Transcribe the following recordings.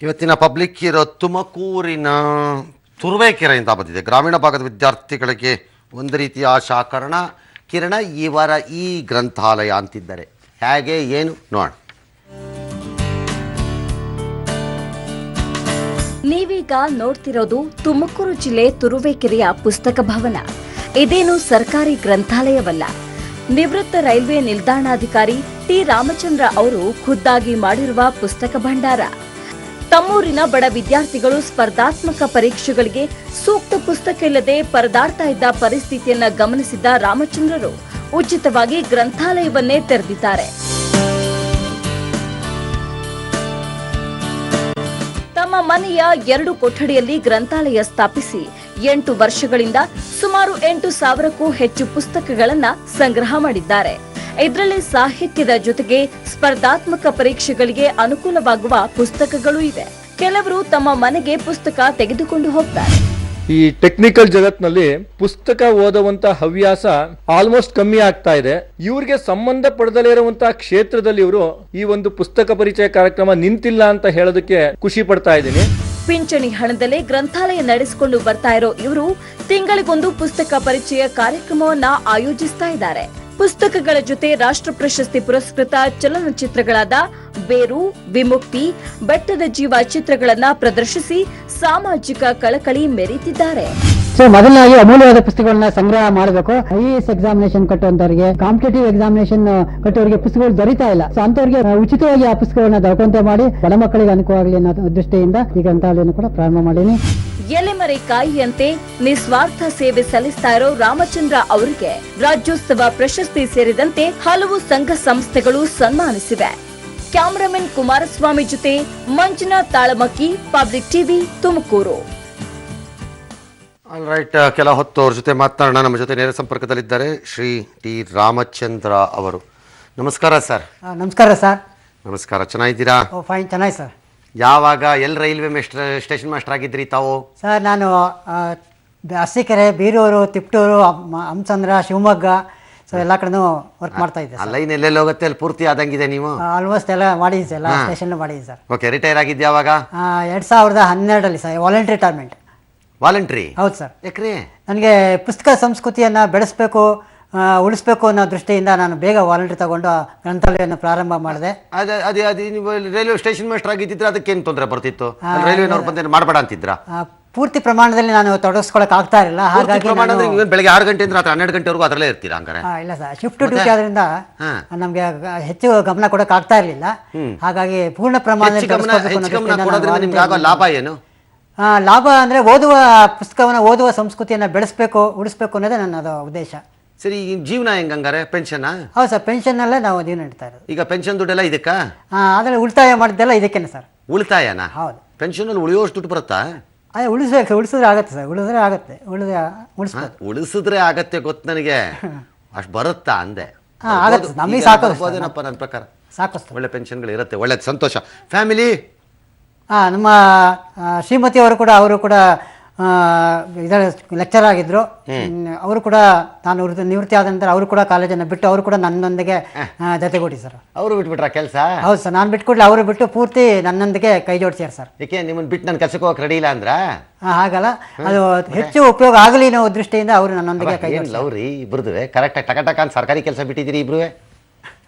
ಇವತ್ತಿನ ಪಬ್ಲಿಕ್ ಇರೋ ತುಮಕೂರಿನ ತುರುವೇಕೆರೆಯಿಂದ ಬಂದಿದೆ. ಗ್ರಾಮೀಣ ಭಾಗದ ವಿದ್ಯಾರ್ಥಿಗಳಿಗೆ ಒಂದು ರೀತಿಯ ಆಶಾಕರಣ ಕಿರಣ ಇವರ ಈ ಗ್ರಂಥಾಲಯ ಅಂತಿದ್ದಾರೆ. ಹೇಗೆ ಏನು ನೋಡ. ನೀವೀಗ ನೋಡ್ತಿರೋದು ತುಮಕೂರು ಜಿಲ್ಲೆ ತುರುವೇಕೆರೆಯ ಪುಸ್ತಕ ಭವನ. ಇದೇನು ಸರ್ಕಾರಿ ಗ್ರಂಥಾಲಯವಲ್ಲ. ನಿವೃತ್ತ ರೈಲ್ವೆ ನಿಲ್ದಾಣಾಧಿಕಾರಿ ಟಿ ರಾಮಚಂದ್ರ ಅವರು ಖುದ್ದಾಗಿ ಮಾಡಿರುವ ಪುಸ್ತಕ ಭಂಡಾರ. ತಮ್ಮೂರಿನ ಬಡ ವಿದ್ಯಾರ್ಥಿಗಳು ಸ್ಪರ್ಧಾತ್ಮಕ ಪರೀಕ್ಷೆಗಳಿಗೆ ಸೂಕ್ತ ಪುಸ್ತಕ ಇಲ್ಲದೆ ಪರದಾಡ್ತಾ ಇದ್ದ ಪರಿಸ್ಥಿತಿಯನ್ನ ಗಮನಿಸಿದ್ದ ರಾಮಚಂದ್ರರು ಉಚಿತವಾಗಿ ಗ್ರಂಥಾಲಯವನ್ನೇ ತೆರೆದಿದ್ದಾರೆ. ತಮ್ಮ ಮನೆಯ 2 ಕೊಠಡಿಯಲ್ಲಿ ಗ್ರಂಥಾಲಯ ಸ್ಥಾಪಿಸಿ 8 ವರ್ಷಗಳಿಂದ ಸುಮಾರು 8,000ಕ್ಕೂ ಹೆಚ್ಚು ಪುಸ್ತಕಗಳನ್ನ ಸಂಗ್ರಹ ಮಾಡಿದ್ದಾರೆ. ಇದರಲ್ಲಿ ಸಾಹಿತ್ಯದ ಜೊತೆಗೆ ಸ್ಪರ್ಧಾತ್ಮಕ ಪರೀಕ್ಷೆಗಳಿಗೆ ಅನುಕೂಲವಾಗುವ ಪುಸ್ತಕಗಳು ಇವೆ. ಕೆಲವರು ತಮ್ಮ ಮನೆಗೆ ಪುಸ್ತಕ ತೆಗೆದುಕೊಂಡು ಹೋಗ್ತಾರೆ. ಈ ಟೆಕ್ನಿಕಲ್ ಜಗತ್ನಲ್ಲಿ ಪುಸ್ತಕ ಓದುವಂತ ಹವ್ಯಾಸ ಆಲ್ಮೋಸ್ಟ್ ಕಮ್ಮಿ ಆಗ್ತಾ ಇದೆ. ಇವ್ರಿಗೆ ಸಂಬಂಧ ಪಡೆದಲೇ ಇರುವಂತಹ ಕ್ಷೇತ್ರದಲ್ಲಿ ಇವರು ಈ ಒಂದು ಪುಸ್ತಕ ಪರಿಚಯ ಕಾರ್ಯಕ್ರಮ ನಿಂತಿಲ್ಲ ಅಂತ ಹೇಳೋದಕ್ಕೆ ಖುಷಿ ಪಡ್ತಾ ಇದ್ದೀನಿ. ಪಿಂಚಣಿ ಹಣದಲ್ಲೇ ಗ್ರಂಥಾಲಯ ನಡೆಸಿಕೊಂಡು ಬರ್ತಾ ಇರೋ ಇವರು ತಿಂಗಳಿಗೊಂದು ಪುಸ್ತಕ ಪರಿಚಯ ಕಾರ್ಯಕ್ರಮವನ್ನ ಆಯೋಜಿಸ್ತಾ ಇದ್ದಾರೆ. ಪುಸ್ತಕಗಳ ಜೊತೆ ರಾಷ್ಟ್ರ ಪ್ರಶಸ್ತಿ ಪುರಸ್ಕೃತ ಚಲನಚಿತ್ರಗಳಾದ ಬೇರು, ವಿಮುಕ್ತಿ, ಬೆಟ್ಟದ ಜೀವ ಚಿತ್ರಗಳನ್ನ ಪ್ರದರ್ಶಿಸಿ ಸಾಮಾಜಿಕ ಕಳಕಳಿ ಮೆರೀತಿದ್ದಾರೆ. ಮೊದಲನಾಗಿ ಅಮೂಲ್ಯವಾದ ಪುಸ್ತಕಗಳನ್ನ ಸಂಗ್ರಹ ಮಾಡಬೇಕು. IAS ಎಕ್ಸಾಮಿನೇಷನ್ ಕಟ್ಟುವಂತವರಿಗೆ, ಕಾಂಪಿಟೇಟಿವ್ ಎಕ್ಸಾಮಿನೇಷನ್ ಕಟ್ಟುವವರಿಗೆ ಪುಸ್ತಕಗಳು ದೊರೀತಾ ಇಲ್ಲ. ಸೊ ಅಂತವರಿಗೆ ಉಚಿತವಾಗಿ ಆ ಪುಸ್ತಕಗಳನ್ನ ದೊರಕುವಂತೆ ಮಾಡಿ ಬಡ ಮಕ್ಕಳಿಗೆ ಅನುಕೂಲ ಆಗಲಿ ಅನ್ನೋ ದೃಷ್ಟಿಯಿಂದ ಈ ಗ್ರಂಥಾಲಯವನ್ನು ಕೂಡ ಪ್ರಾರಂಭ ಮಾಡೀನಿ. ಎಲೆಮರೆ ಕಾಯಿಯಂತೆ ನಿಸ್ವಾರ್ಥ ಸೇವೆ ಸಲ್ಲಿಸ್ತಾ ಇರೋ ರಾಮಚಂದ್ರ ಅವರಿಗೆ ರಾಜ್ಯೋತ್ಸವ ಪ್ರಶಸ್ತಿ ಸೇರಿದಂತೆ ಹಲವು ಸಂಘ ಸಂಸ್ಥೆಗಳು ಸನ್ಮಾನಿಸಿವೆ. ಕ್ಯಾಮರಾಮನ್ ಕುಮಾರಸ್ವಾಮಿ ಜೊತೆ Manjunath Talamakki, public TV, Tumakuru. All right, ಕೆಲ ಹೊತ್ತು ಅವ್ರ ಜೊತೆ ಮಾತನಾಡೋಣ. ನಮ್ಮ ಜೊತೆ ನೇರ ಸಂಪರ್ಕದಲ್ಲಿದ್ದಾರೆ ಶ್ರೀ ಟಿ ರಾಮಚಂದ್ರ ಅವರು. ನಮಸ್ಕಾರ ಸರ್. ನಮಸ್ಕಾರ ಸರ್. ನಮಸ್ಕಾರ, ಚೆನ್ನಾಗಿದ್ದೀರಾ? ಫೈನ್, ಚೆನ್ನಾಗಿ ಸರ್. ಯಾವಾಗ ಎಲ್ಲಿ ರೈಲ್ವೆ ಸ್ಟೇಷನ್ ಮಾಸ್ಟರ್ ಆಗಿದ್ರಿ ತಾವು? ಸರ್ ನಾನು ಅರಸೀಕೆರೆ, ಬೀರೂರು, ತಿಪ್ಟೂರು, ಹಂಸಂದ್ರ, ಶಿವಮೊಗ್ಗ, ಸೊ ಎಲ್ಲ ಕಡೆನೂ ವರ್ಕ್ ಮಾಡ್ತಾ ಇದ್ದೆ. ಲೈನ್ ಎಲ್ಲೆಲ್ಲಿ ಹೋಗುತ್ತೆ ಅಲ್ಲಿ ಪೂರ್ತಿ ಆದಂಗಿದೆ ನೀವು? ಆಲ್ಮೋಸ್ಟ್ ಎಲ್ಲ ಮಾಡಿದ್ದೀನಿ ಸರ್, ಎಲ್ಲ ಸ್ಟೇಷನ್ ಮಾಡಿದ್ದೀನಿ ಸರ್. ಓಕೆ, ರಿಟೈರ್ ಆಗಿದ್ದು ಯಾವಾಗ? 2012 ಸರ್, ವಾಲಂಟ್ರಿ ರಿಟೈರ್ಮೆಂಟ್. ವಾಲಂಟ್ರಿ? ಹೌದು ಸರ್. ಯಾಕ್ರಿ? ನನಗೆ ಪುಸ್ತಕ ಸಂಸ್ಕೃತಿಯನ್ನು ಬೆಳೆಸಬೇಕು, ಉಳಿಸ್ಬೇಕು ಅನ್ನೋ ದೃಷ್ಟಿಯಿಂದ ನಾನು ಬೇಗ ವಾಲಂಟ್ರಿ ತಗೊಂಡು ಗ್ರಂಥಾಲಯವನ್ನು ಪ್ರಾರಂಭ ಮಾಡಿದೆ. ಅದೇ ನೀವು ರೈಲ್ವೆ ಸ್ಟೇಷನ್ ಮಾಸ್ಟರ್ ಆಗಿದ್ದಿದ್ರೆ ಅದಕ್ಕೇನು ತೊಂದರೆ ಬರ್ತಿತ್ತು? ರೈಲ್ವೆನವ್ರು ಬಂದೇನು ಮಾಡಬೇಡ ಅಂತಿದ್ರ? ಪೂರ್ತಿ ಪ್ರಮಾಣದಲ್ಲಿ ನಾನು ತೊಡಗಿಸ್ಕೊಳಕ್ ಆಗ್ತಾ ಇರಲಿಲ್ಲ. ಹಾಗಾಗಿ ಬೆಳಗ್ಗೆ 6 ಗಂಟೆಯಿಂದ ರಾತ್ರಿ 12 ಗಂಟೆವರೆಗೂ ಅದರಲ್ಲೇ ಇರ್ತೀರಾ ಹಂಗಾರೆ? ಇಲ್ಲ ಸರ್, ಶಿಫ್ಟ್ ಡ್ಯೂಟಿ ಆದ್ರಿಂದ ನಮ್ಗೆ ಹೆಚ್ಚು ಗಮನ ಕೊಡಕ್ ಆಗ್ತಾ ಇರಲಿಲ್ಲ. ಹಾಗಾಗಿ ಪೂರ್ಣ ಪ್ರಮಾಣದಲ್ಲಿ ಲಾಭ ಏನು? ಲಾಭ ಅಂದ್ರೆ ಓದುವ ಪುಸ್ತಕವನ್ನು, ಓದುವ ಸಂಸ್ಕೃತಿಯನ್ನ ಬೆಳೆಸಬೇಕು, ಉಳಿಸ್ಬೇಕು ಅನ್ನೋದೇ ನನ್ನ ಉದ್ದೇಶ. ಸರಿ, ಜೀವನ ಹೆಂಗಂಗಾರೆ? ಪೆನ್ಷನ್? ಹೌದು ಸರ್, ಪೆನ್ಷನ್ ಅಲ್ಲೇ ನಾವು ಜೀವನ ನಡೀತಾ ಇರೋದು. ಈಗ ಪೆನ್ಷನ್ ದುಡ್ಡೆಲ್ಲ ಇದಕ್ಕ? ಆದ್ರೆ ಉಳಿತಾಯ ಮಾಡಿದ್ದೆಲ್ಲ ಇದಕ್ಕೇನೆ ಸರ್. ಉಳಿತಾಯನ? ಹೌದು. ಪೆನ್ಷನ್ ಅಲ್ಲಿ ಉಳಿಯೋಷ್ಟು ದುಡ್ಡು ಬರುತ್ತಾ? ಅದೇ ಉಳಿಸ್ಬೇಕು, ಉಳಿಸಿದ್ರೆ ಆಗತ್ತೆ ಸರ್, ಉಳಿದ್ರೆ ಆಗತ್ತೆ, ಉಳಿಸಿದ್ರೆ ಆಗತ್ತೆ ಗೊತ್ತು ನನಗೆ. ಅಷ್ಟು ಬರುತ್ತಾ ಅಂದೆ? ಆಗತ್ತೆ, ನಮಗೆ ಸಾಕು. ನನ್ನ ಪ್ರಕಾರ ಸಾಕು, ಒಳ್ಳೆ ಪೆನ್ಷನ್ಗಳು ಇರುತ್ತೆ. ಒಳ್ಳೆ ಸಂತೋಷ. ಫ್ಯಾಮಿಲಿ? ನಮ್ಮ ಶ್ರೀಮತಿ ಅವರು ಕೂಡ ಇದರ ಲೆಕ್ಚರ್ ಆಗಿದ್ರು. ಅವರು ಕೂಡ ನಾನು ನಿವೃತ್ತಿ ಆದ ನಂತರ ಅವರು ಕೂಡ ಕಾಲೇಜನ್ನು ಬಿಟ್ಟು ಅವರು ಕೂಡ ನನ್ನೊಂದಿಗೆ ಜೊತೆಗೂಡಿ ಸರ್. ಅವರು ಬಿಟ್ಬಿಟ್ರ ಕೆಲಸ? ಹೌದು ಸರ್, ನಾನು ಬಿಟ್ಕೊಡ್ಲಿ, ಅವರು ಬಿಟ್ಟು ಪೂರ್ತಿ ನನ್ನೊಂದಿಗೆ ಕೈ ಜೋಡಿಸ್ಯಾರ ಸರ್. ಏಕೆ ನಿಮ್ಮನ್ನು ಬಿಟ್ಟು ನನ್ನ ಕೆಲಸಕ್ಕೆ ಹೋಗಕ್ಕೆ ರೆಡಿ ಇಲ್ಲ ಅಂದ್ರ? ಹಾಗಲ್ಲ, ಅದು ಹೆಚ್ಚು ಉಪಯೋಗ ಆಗಲಿ ಅನ್ನೋ ದೃಷ್ಟಿಯಿಂದ ಅವರು ನನ್ನೊಂದಿಗೆ ಕೈ ಜೋಡಿಸಿ. ಲವ್ರಿ ಇಬ್ರದುವೆ ಕರೆಕ್ಟಾಗಿ ಟಕ ಅಂತ ಸರ್ಕಾರಿ ಕೆಲಸ ಬಿಟ್ಟಿದ್ದೀರಿ ಇಬ್ರುವೆ?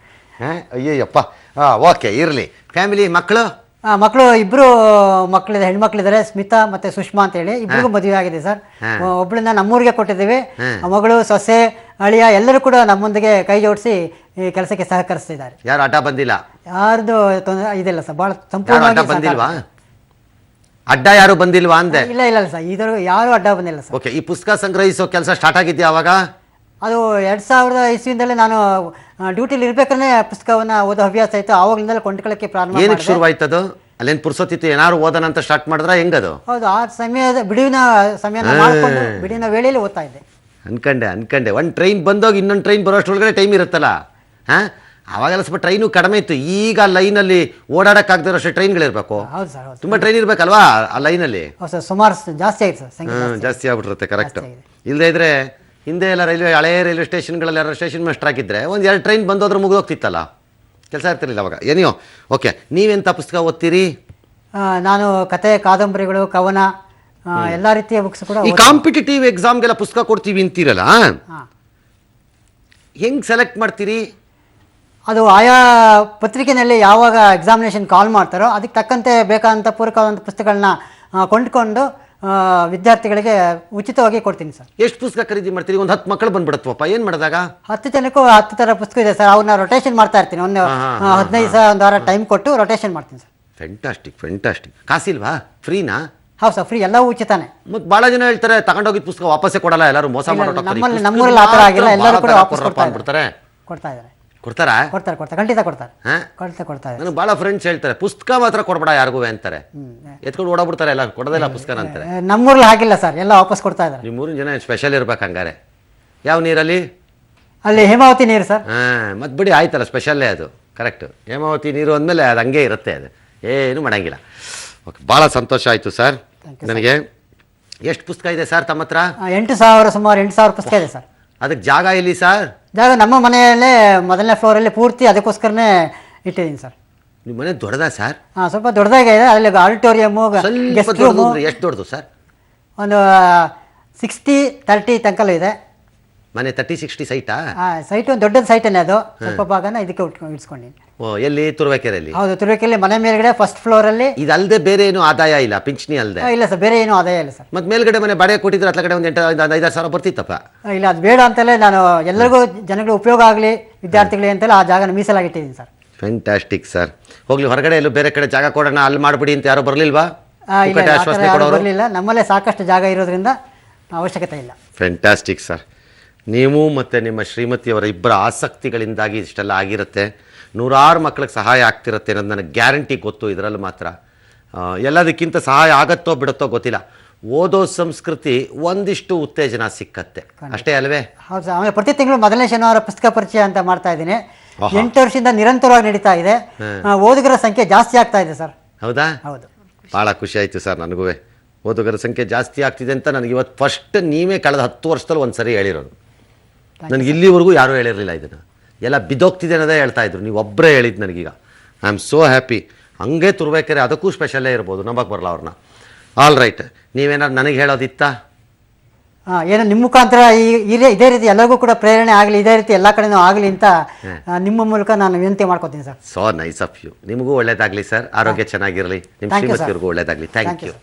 ಅಯ್ಯಯ್ಯಪ್ಪ. ಓಕೆ, ಇರಲಿ. ಫ್ಯಾಮಿಲಿ? ಮಕ್ಕಳು ಇಬ್ರು ಮಕ್ಕಳಿದೆ, ಹೆಣ್ಮಕ್ಳಿದ್ದಾರೆ, ಸ್ಮಿತಾ ಮತ್ತೆ ಸುಷ್ಮಾ ಅಂತ ಹೇಳಿ. ಇಬ್ರಿಗೂ ಮದುವೆ ಆಗಿದೆ ಸರ್. ಒಬ್ಬಳನ್ನ ನಮ್ಮೂರಿಗೆ ಕೊಟ್ಟಿದ್ದೀವಿ. ಮಗಳು, ಸೊಸೆ, ಅಳಿಯ ಎಲ್ಲರೂ ಕೂಡ ನಮ್ಮೊಂದಿಗೆ ಕೈ ಜೋಡಿಸಿ ಈ ಕೆಲಸಕ್ಕೆ ಸಹಕರಿಸ್ತಿದ್ದಾರೆ. ಯಾರು ಅಡ್ಡ ಬಂದಿಲ್ಲ? ಯಾರ್ದು ತೊಂದರೆ ಇದಿಲ್ಲ ಸರ್, ಬಹಳ ಸಂಪೂರ್ಣವಾಗಿ ಬಂದಿಲ್ವಾ? ಅಡ್ಡ ಯಾರು ಬಂದಿಲ್ವಾ ಅಂದೆ? ಇಲ್ಲ ಸರ್, ಇದ್ರ ಯಾರು ಅಡ್ಡ ಬಂದಿಲ್ಲ ಸರ್. ಓಕೆ, ಈ ಪುಸ್ತಕ ಸಂಗ್ರಹಿಸೋ ಕೆಲಸ ಸ್ಟಾರ್ಟ್ ಆಗಿದ್ಯಾ ಅವಾಗ? ಅದು 2000 ಇಸ್ವಿಯಿಂದಲೇ ನಾನು ಡ್ಯೂಟಿಲಿ ಇರ್ಬೇಕಾದ್ರೆ ಪುಸ್ತಕವನ್ನ ಓದೋ ಹವ್ಯಾಸ ಆಯ್ತು. ಆವಾಗಲಿಂದಲೇ ಕೊಂಡ್ಕೊಳ್ಳಕ್ಕೆ ಪ್ರಾರಂಭ. ಏನಕ್ಕೆ ಶುರುವಾಯ್ತದು? ಅಲ್ಲೇನು ಪುರ್ಸೊತ್ತಿತ್ತು? ಏನಾದ್ರು ಓದೋಣ ಅಂತ ಸ್ಟಾರ್ಟ್ ಮಾಡಿದ್ರ ಹೆಂಗದು? ಹೌದು, ಆ ಬಿಡುವಿನ ಮಾಡ್ಕೊಂಡು ಬಿಡುವಿನ ವೇಳೆಯಲ್ಲಿ ಓದ್ತಾ ಇದ್ದೆ. ಅನ್ಕಂಡೆ ಒಂದು ಟ್ರೈನ್ ಬಂದೋಗಿ ಇನ್ನೊಂದು ಟ್ರೈನ್ ಬರೋಷ್ಟೊಳಗಡೆ ಟೈಮ್ ಇರುತ್ತಲ್ಲ. ಅವಾಗೆಲ್ಲ ಸ್ವಲ್ಪ ಟ್ರೈನು ಕಡಿಮೆ ಇತ್ತು. ಈಗ ಲೈನಲ್ಲಿ ಓಡಾಡಕ್ಕಾಗದಿರೋಷ್ಟು ಟ್ರೈನ್ಗಳಿರ್ಬೇಕು. ಹೌದು ಸರ್, ತುಂಬ ಟ್ರೈನ್ ಇರ್ಬೇಕಲ್ವಾ ಆ ಲೈನಲ್ಲಿ? ಹೌದು ಸರ್, ಸುಮಾರು ಜಾಸ್ತಿ ಆಯ್ತು ಸರ್, ಜಾಸ್ತಿ ಆಗ್ಬಿಟ್ಟಿರುತ್ತೆ. ಕರೆಕ್ಟ್. ಇಲ್ಲದೇ ಇದ್ರೆ ಹಿಂದೆ ಎಲ್ಲ ಹಳೆ ರೈಲ್ವೆ ಸ್ಟೇಷನ್ಗಳಲ್ಲಿ ಯಾರು ಸ್ಟೇಷನ್ ಮಾಸ್ಟರ್ ಆಗಿದ್ರೆ 1-2 ಟ್ರೈನ್ ಬಂದೋದ್ರೆ ಮುಗಿದೋಗ್ತಿತ್ತಲ್ಲ, ಕೆಲಸ ಇರ್ತಿರ್ಲಿಲ್ಲ ಅವಾಗ. ಏನೋ. ಓಕೆ, ನೀವೆಂಥ ಪುಸ್ತಕ ಓದ್ತೀರಿ? ನಾನು ಕತೆ, ಕಾದಂಬರಿಗಳು, ಕವನ ಎಲ್ಲ ರೀತಿಯ ಬುಕ್ಸ್ ಕೂಡ ಈ ಕಾಂಪಿಟೇಟಿವ್ ಎಕ್ಸಾಮ್ಗೆಲ್ಲ ಪುಸ್ತಕ ಕೊಡ್ತೀವಿ ಅಂತೀರಲ್ಲ, ಹೆಂಗೆ ಸೆಲೆಕ್ಟ್ ಮಾಡ್ತೀರಿ? ಅದು ಆಯಾ ಪತ್ರಿಕೆಯಲ್ಲಿ ಯಾವಾಗ ಎಕ್ಸಾಮಿನೇಷನ್ ಕಾಲ್ ಮಾಡ್ತಾರೋ ಅದಕ್ಕೆ ತಕ್ಕಂತೆ ಬೇಕಾದಂಥ ಪೂರಕವಾದಂಥ ಪುಸ್ತಕಗಳನ್ನ ಕೊಂಡ್ಕೊಂಡು ವಿದ್ಯಾರ್ಥಿಗಳಿಗೆ ಉಚಿತವಾಗಿ ಕೊಡ್ತೀನಿ ಸರ್. ಎಷ್ಟು ಪುಸ್ತಕ ಖರೀದಿ ಮಾಡ್ತೀರಿ? ಒಂದು 10 ಮಕ್ಕಳು ಬಂದ್ಬಿಡತ್ವಪ್ಪ, ಏನು ಮಾಡಿದಾಗ? 10 ಜನಕ್ಕೂ 10 ಥರ ಪುಸ್ತಕ ಇದೆ ಸರ್. ಅವನ್ನ ರೊಟೇಷನ್ ಮಾಡ್ತಾ ಇರ್ತೀನಿ. ಒಂದು 15 ದಿವಸ ಒಂದು ವಾರ ಟೈಮ್ ಕೊಟ್ಟು ರೊಟೇಷನ್ ಮಾಡ್ತೀನಿ ಸರ್. ಫ್ಯಾಂಟಾಸ್ಟಿಕ್. ಕಾಸಿಲ್ವಾ? ಫ್ರೀನಾ? ಹೌದು ಸರ್, ಫ್ರೀ, ಎಲ್ಲವೂ ಉಚಿತಾನೆ. ಮತ್ತೆ ಭಾಳ ಜನ ಹೇಳ್ತಾರೆ ತಗೊಂಡೋಗಿದ್ ಪುಸ್ತಕ ವಾಪಸ್ಸೇ ಕೊಡಲ್ಲ, ಎಲ್ಲರೂ ಮೋಸ ಮಾಡೋದು. ನಮ್ಮೂರಲ್ಲಿ ಆ ಥರ ಆಗಿಲ್ಲ, ಎಲ್ಲರೂ ಕೂಡ ವಾಪಸ್ ಕೊಡ್ತಾರೆ. ಕೊಡ್ತಾ ಇದ್ದಾರೆ. ಕೊಡ್ತಾರಾ? ಕೊಡ್ತಾರೆ, ಖಂಡಿತ ಕೊಡ್ತಾರೆ. ಕೊಡ್ತಾರೆ. ನನಗೆ ಭಾಳ ಫ್ರೆಂಡ್ಸ್ ಹೇಳ್ತಾರೆ ಪುಸ್ತಕ ಮಾತ್ರ ಕೊಡ್ಬೇಡ ಯಾರಿಗೂ ಅಂತಾರೆ. ಎತ್ಕೊಂಡು ಓಡಾಬಿಡ್ತಾರೆ, ಎಲ್ಲ ಕೊಡೋದಿಲ್ಲ ಪುಸ್ತಕ ಅಂತಾರೆ. ನಮ್ಮೂರಲ್ಲಿ ಹಾಗಿಲ್ಲ ಸರ್, ಎಲ್ಲ ವಾಪಸ್ ಕೊಡ್ತಾ ಇದ್ದಾರೆ. ನಿಮ್ಮೂರಿನ ಜನ ಸ್ಪೆಷಲ್ ಇರ್ಬೇಕು ಹಂಗಾರೆ. ಯಾವ ನೀರಲ್ಲಿ? ಅಲ್ಲಿ ಹೇಮಾವತಿ ನೀರು ಸರ್. ಮತ್ತೆ ಬಿಡಿ, ಆಯ್ತಲ್ಲ, ಸ್ಪೆಷಲ್ಲೇ ಅದು. ಕರೆಕ್ಟ್, ಹೇಮಾವತಿ ನೀರು ಅಂದಮೇಲೆ ಅದು ಹಂಗೆ ಇರುತ್ತೆ, ಅದು ಏನು ಮಾಡಂಗಿಲ್ಲ. ಓಕೆ, ಭಾಳ ಸಂತೋಷ ಆಯಿತು ಸರ್ ನನಗೆ. ಎಷ್ಟು ಪುಸ್ತಕ ಇದೆ ಸರ್ ತಮ್ಮ ಹತ್ರ? 8,000, ಸುಮಾರು 8,000 ಪುಸ್ತಕ ಇದೆ ಸರ್. ಅದಕ್ಕೆ ಜಾಗ ಎಲ್ಲಿ ಸರ್? ಜಾಗ ನಮ್ಮ ಮನೆಯಲ್ಲೇ ಮೊದಲನೇ ಫ್ಲೋರಲ್ಲಿ ಪೂರ್ತಿ ಅದಕ್ಕೋಸ್ಕರನೇ ಇಟ್ಟಿದ್ದೀನಿ ಸರ್. ನಿಮ್ಮ ಮನೆ ದೊಡ್ಡದಾ ಸರ್? ಸ್ವಲ್ಪ ದೊಡ್ಡದಾಗೆ ಇದೆ. ಅಲ್ಲಿ ಆಡಿಟೋರಿಯಮ್ಮು, ಗೆಸ್ಟ್ ರೂಮು. ಎಷ್ಟು ದೊಡ್ಡದು ಸರ್? ಒಂದು 60-30 ತನಕಲ್ಲೂ ಇದೆ ಮನೆ. 30-60 ಸೈಟಾ? ಸೈಟ್ ಒಂದು ದೊಡ್ಡದ ಸೈಟನ್ನೇ, ಅದು ಸ್ವಲ್ಪ ಭಾಗನ ಇದಕ್ಕೆ ಇಡ್ಸ್ಕೊಂಡಿದ್ದೀನಿ. ಓ, ಎಲ್ಲಿ? ತುರುವೇಕೆರೆಯಲ್ಲಿ? ಹೌದು, ತುರುವೇಕೆರೆಯಲ್ಲಿ ಮನೆ ಮೇಲ್ಗಡೆ ಫಸ್ಟ್ ಫ್ಲೋರಲ್ಲಿ. ಇದಲ್ಲದೆ ಬೇರೆ ಏನು ಆದಾಯ ಇಲ್ಲ? ಪಿಂಚಣಿ ಅಲ್ಲದೆ? ಇಲ್ಲ ಸರ್, ಬೇರೆ ಏನು ಆದಾಯ ಇಲ್ಲ ಸರ್. ಮತ್ತೆ ಮೇಲ್ಗಡೆ ಮನೆ ಬಾಡಿಗೆ ಕೊಟ್ಟಿದ್ರೆ ಅತ್ಲ ಕಡೆ ಒಂದು 5-6 ಸಾವಿರ ಬರ್ತಿತ್ತಪ್ಪ. ಇಲ್ಲ, ಅದು ಬೇಡ ಅಂತಲೇ ನಾನು ಎಲ್ಲರಿಗೂ ಜನಗಳು ಉಪಯೋಗ ಆಗಲಿ ವಿದ್ಯಾರ್ಥಿಗಳಿಗೆ ಅಂತಲೇ ಆ ಜಾಗನ ಮೀಸಲಾಗಿಟ್ಟಿದ್ದೀನಿ ಸರ್. Fantastic sir. ಹೋಗ್ಲಿ, ಹೊರಗಡೆ ಎಲ್ಲೂ ಬೇರೆ ಕಡೆ ಜಾಗ ಕೊಡೋಣ, ಅಲ್ಲಿ ಮಾಡಿಬಿಡಿ ಅಂತ ಯಾರು ಬರಲಿಲ್ವಾ? ಬರಲಿಲ್ಲ. ನಮ್ಮಲ್ಲೇ ಸಾಕಷ್ಟು ಜಾಗ ಇರೋದ್ರಿಂದ ಅವಶ್ಯಕತೆ ಇಲ್ಲ. Fantastic sir. ನೀವು ಮತ್ತು ನಿಮ್ಮ ಶ್ರೀಮತಿಯವರ ಇಬ್ಬರ ಆಸಕ್ತಿಗಳಿಂದಾಗಿ ಇಷ್ಟೆಲ್ಲ ಆಗಿರುತ್ತೆ. 100 ಮಕ್ಕಳಿಗೆ ಸಹಾಯ ಆಗ್ತಿರುತ್ತೆ ಅನ್ನೋದು ನನಗೆ ಗ್ಯಾರಂಟಿ ಗೊತ್ತು. ಇದರಲ್ಲಿ ಮಾತ್ರ ಎಲ್ಲದಕ್ಕಿಂತ ಸಹಾಯ ಆಗತ್ತೋ ಬಿಡುತ್ತೋ ಗೊತ್ತಿಲ್ಲ. ಓದೋ ಸಂಸ್ಕೃತಿ ಒಂದಿಷ್ಟು ಉತ್ತೇಜನ ಸಿಕ್ಕತ್ತೆ, ಅಷ್ಟೇ ಅಲ್ವೇ? ಹೌದು ಸರ್. ಆಮೇಲೆ ಪ್ರತಿ ತಿಂಗಳು ಮೊದಲನೇ ಶನಿವಾರ ಪುಸ್ತಕ ಪರಿಚಯ ಅಂತ ಮಾಡ್ತಾ ಇದ್ದೀನಿ. 8 ವರ್ಷದಿಂದ ನಿರಂತರವಾಗಿ ನಡೀತಾ ಇದೆ. ಓದುಗರ ಸಂಖ್ಯೆ ಜಾಸ್ತಿ ಆಗ್ತಾ ಇದೆ ಸರ್. ಹೌದಾ? ಹೌದು. ಭಾಳ ಖುಷಿ ಆಯಿತು ಸರ್ ನನಗೂ. ಓದುಗರ ಸಂಖ್ಯೆ ಜಾಸ್ತಿ ಆಗ್ತಿದೆ ಅಂತ ನನಗೆ ಇವತ್ತು ಫಸ್ಟ್ ನೀವೇ ಕಳೆದ 10 ವರ್ಷದಲ್ಲಿ ಒಂದು ಸರಿ ಹೇಳಿರೋದು. ನನಗೆ ಇಲ್ಲಿವರೆಗೂ ಯಾರೂ ಹೇಳಿರಲಿಲ್ಲ ಇದನ್ನು. ಎಲ್ಲ ಬಿದ್ದೋಗ್ತಿದೆ ಅನ್ನೋದೇ ಹೇಳ್ತಾ ಇದ್ರು, ನೀವು ಒಬ್ಬರೇ ಹೇಳಿದ್ದು ನನಗೀಗ. I am so happy. ಹಂಗೆ ತುರುವೇಕೆರೆ ಅದಕ್ಕೂ ಸ್ಪೆಷಲ್ಲೇ ಇರ್ಬೋದು, ನಂಬಕ್ಕೆ ಬರಲ್ಲ ಅವ್ರನ್ನ. ಆಲ್ ರೈಟ್, ನೀವೇನಾದ್ರು ನನಗೆ ಹೇಳೋದಿತ್ತಾ? ಏನೋ ನಿಮ್ಮ ಮುಖಾಂತರ ಇದೇ ರೀತಿ ಎಲ್ಲರಿಗೂ ಕೂಡ ಪ್ರೇರಣೆ ಆಗಲಿ, ಇದೇ ರೀತಿ ಎಲ್ಲ ಕಡೆನೂ ಆಗಲಿ ಅಂತ ನಿಮ್ಮ ಮೂಲಕ ನಾನು ವಿನಂತಿ ಮಾಡ್ಕೋತೀನಿ sir. So nice of you. ನಿಮಗೂ ಒಳ್ಳೇದಾಗಲಿ ಸರ್, ಆರೋಗ್ಯ ಚೆನ್ನಾಗಿರಲಿ, ನಿಮ್ಮ ಶ್ರೀಮತಿಯವ್ರಿಗೂ ಒಳ್ಳೇದಾಗಲಿ. Thank you.